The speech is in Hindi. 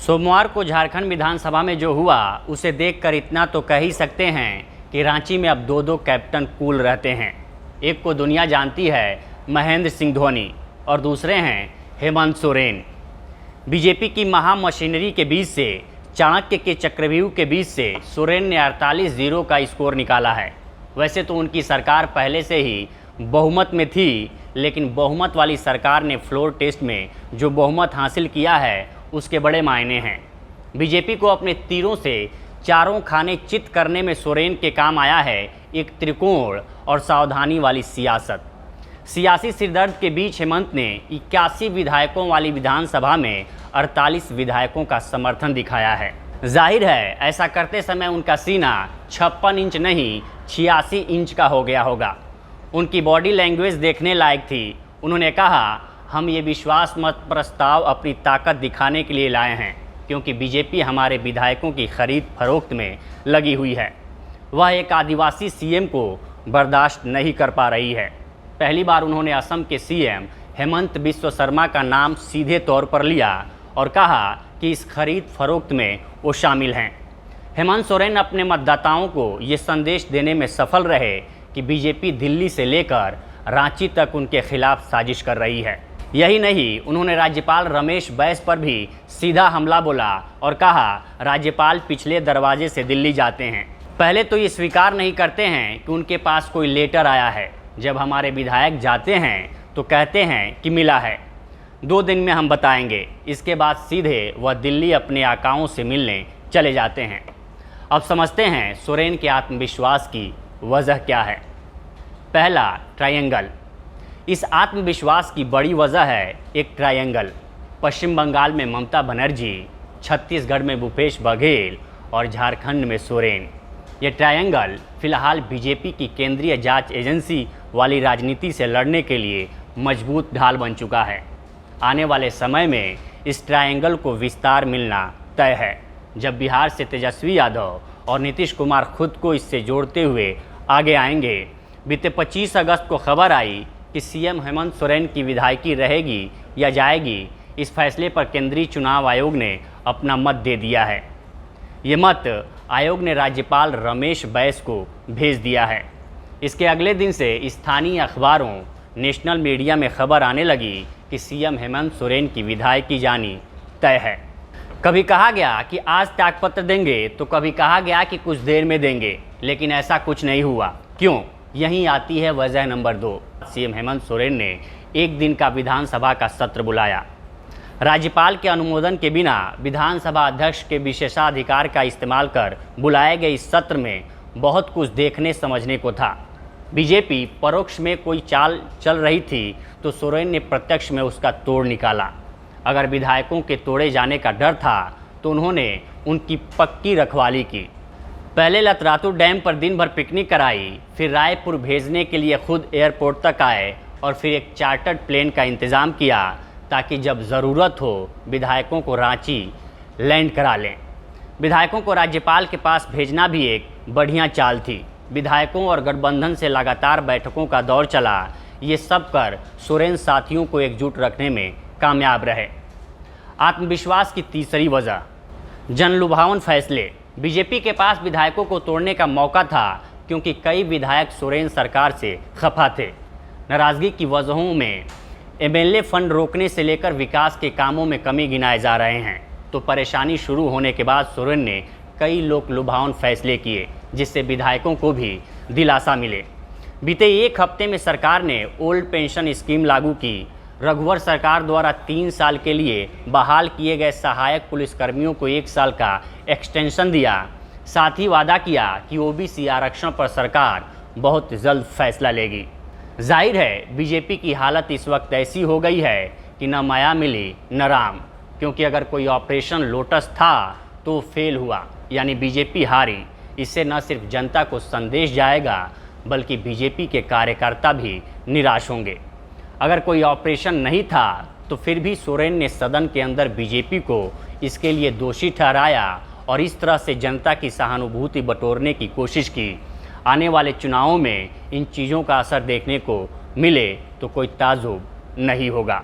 सोमवार को झारखंड विधानसभा में जो हुआ उसे देखकर इतना तो कह ही सकते हैं कि रांची में अब दो कैप्टन कूल रहते हैं। एक को दुनिया जानती है महेंद्र सिंह धोनी और दूसरे हैं हेमंत सोरेन। बीजेपी की महामशीनरी के बीच से, चाणक्य के चक्रव्यूह के बीच से सोरेन ने 48-0 का स्कोर निकाला है। वैसे तो उनकी सरकार पहले से ही बहुमत में थी, लेकिन बहुमत वाली सरकार ने फ्लोर टेस्ट में जो बहुमत हासिल किया है उसके बड़े मायने हैं। बीजेपी को अपने तीरों से चारों खाने चित करने में सोरेन के काम आया है एक त्रिकोण और सावधानी वाली सियासत। सियासी सिरदर्द के बीच हेमंत ने 81 विधायकों वाली विधानसभा में 48 विधायकों का समर्थन दिखाया है। जाहिर है ऐसा करते समय उनका सीना 56 इंच नहीं 86 इंच का हो गया होगा। उनकी बॉडी लैंग्वेज देखने लायक थी। उन्होंने कहा, हम ये विश्वास मत प्रस्ताव अपनी ताकत दिखाने के लिए लाए हैं, क्योंकि बीजेपी हमारे विधायकों की खरीद फरोख्त में लगी हुई है। वह एक आदिवासी सीएम को बर्दाश्त नहीं कर पा रही है। पहली बार उन्होंने असम के सीएम हेमंत बिस्व शर्मा का नाम सीधे तौर पर लिया और कहा कि इस खरीद फरोख्त में वो शामिल हैं। हेमंत सोरेन अपने मतदाताओं को ये संदेश देने में सफल रहे कि बीजेपी दिल्ली से लेकर रांची तक उनके खिलाफ साजिश कर रही है। यही नहीं, उन्होंने राज्यपाल रमेश बैस पर भी सीधा हमला बोला और कहा, राज्यपाल पिछले दरवाजे से दिल्ली जाते हैं। पहले तो ये स्वीकार नहीं करते हैं कि उनके पास कोई लेटर आया है। जब हमारे विधायक जाते हैं तो कहते हैं कि मिला है, 2 दिन में हम बताएंगे। इसके बाद सीधे वह दिल्ली अपने आकाओं से मिलने चले जाते हैं। अब समझते हैं सोरेन के आत्मविश्वास की वजह क्या है। पहला, ट्रायंगल। इस आत्मविश्वास की बड़ी वजह है एक ट्रायंगल। पश्चिम बंगाल में ममता बनर्जी, छत्तीसगढ़ में भूपेश बघेल और झारखंड में सोरेन। ये ट्रायंगल फिलहाल बीजेपी की केंद्रीय जांच एजेंसी वाली राजनीति से लड़ने के लिए मजबूत ढाल बन चुका है। आने वाले समय में इस ट्रायंगल को विस्तार मिलना तय है। जब बिहार से तेजस्वी यादव और नीतीश कुमार खुद को इससे जोड़ते हुए आगे आएंगे। बीते 25 अगस्त को खबर आई कि सीएम हेमंत सोरेन की विधायकी रहेगी या जाएगी। इस फैसले पर केंद्रीय चुनाव आयोग ने अपना मत दे दिया है। ये मत आयोग ने राज्यपाल रमेश बैस को भेज दिया है। इसके अगले दिन से स्थानीय अखबारों, नेशनल मीडिया में खबर आने लगी कि सीएम हेमंत सोरेन की विधायकी जानी तय है। कभी कहा गया कि आज त्यागपत्र देंगे तो कभी कहा गया कि कुछ देर में देंगे, लेकिन ऐसा कुछ नहीं हुआ। क्यों? यहीं आती है वजह नंबर 2। सीएम हेमंत सोरेन ने एक दिन का विधानसभा का सत्र बुलाया। राज्यपाल के अनुमोदन के बिना विधानसभा अध्यक्ष के विशेषाधिकार का इस्तेमाल कर बुलाए गए इस सत्र में बहुत कुछ देखने समझने को था। बीजेपी परोक्ष में कोई चाल चल रही थी तो सोरेन ने प्रत्यक्ष में उसका तोड़ निकाला। अगर विधायकों के तोड़े जाने का डर था तो उन्होंने उनकी पक्की रखवाली की। पहले लतरातू डैम पर दिन भर पिकनिक कराई, फिर रायपुर भेजने के लिए खुद एयरपोर्ट तक आए और फिर एक चार्टर्ड प्लेन का इंतज़ाम किया ताकि जब ज़रूरत हो विधायकों को रांची लैंड करा लें। विधायकों को राज्यपाल के पास भेजना भी एक बढ़िया चाल थी। विधायकों और गठबंधन से लगातार बैठकों का दौर चला। ये सब कर सोरेन साथियों को एकजुट रखने में कामयाब रहे। आत्मविश्वास की तीसरी वजह, जनलुभावन फैसले। बीजेपी के पास विधायकों को तोड़ने का मौका था क्योंकि कई विधायक सोरेन सरकार से खफा थे। नाराज़गी की वजहों में एमएलए फंड रोकने से लेकर विकास के कामों में कमी गिनाए जा रहे हैं। तो परेशानी शुरू होने के बाद सोरेन ने कई लोक लुभावन फैसले किए जिससे विधायकों को भी दिलासा मिले। बीते एक हफ्ते में सरकार ने ओल्ड पेंशन स्कीम लागू की। रघुवर सरकार द्वारा 3 साल के लिए बहाल किए गए सहायक पुलिसकर्मियों को 1 साल का एक्सटेंशन दिया। साथ ही वादा किया कि ओबीसी आरक्षण पर सरकार बहुत जल्द फैसला लेगी। जाहिर है बीजेपी की हालत इस वक्त ऐसी हो गई है कि न माया मिली न राम, क्योंकि अगर कोई ऑपरेशन लोटस था तो फेल हुआ, यानी बीजेपी हारी। इससे न सिर्फ जनता को संदेश जाएगा बल्कि बीजेपी के कार्यकर्ता भी निराश होंगे। अगर कोई ऑपरेशन नहीं था तो फिर भी सोरेन ने सदन के अंदर बीजेपी को इसके लिए दोषी ठहराया और इस तरह से जनता की सहानुभूति बटोरने की कोशिश की। आने वाले चुनावों में इन चीज़ों का असर देखने को मिले तो कोई ताज्जुब नहीं होगा।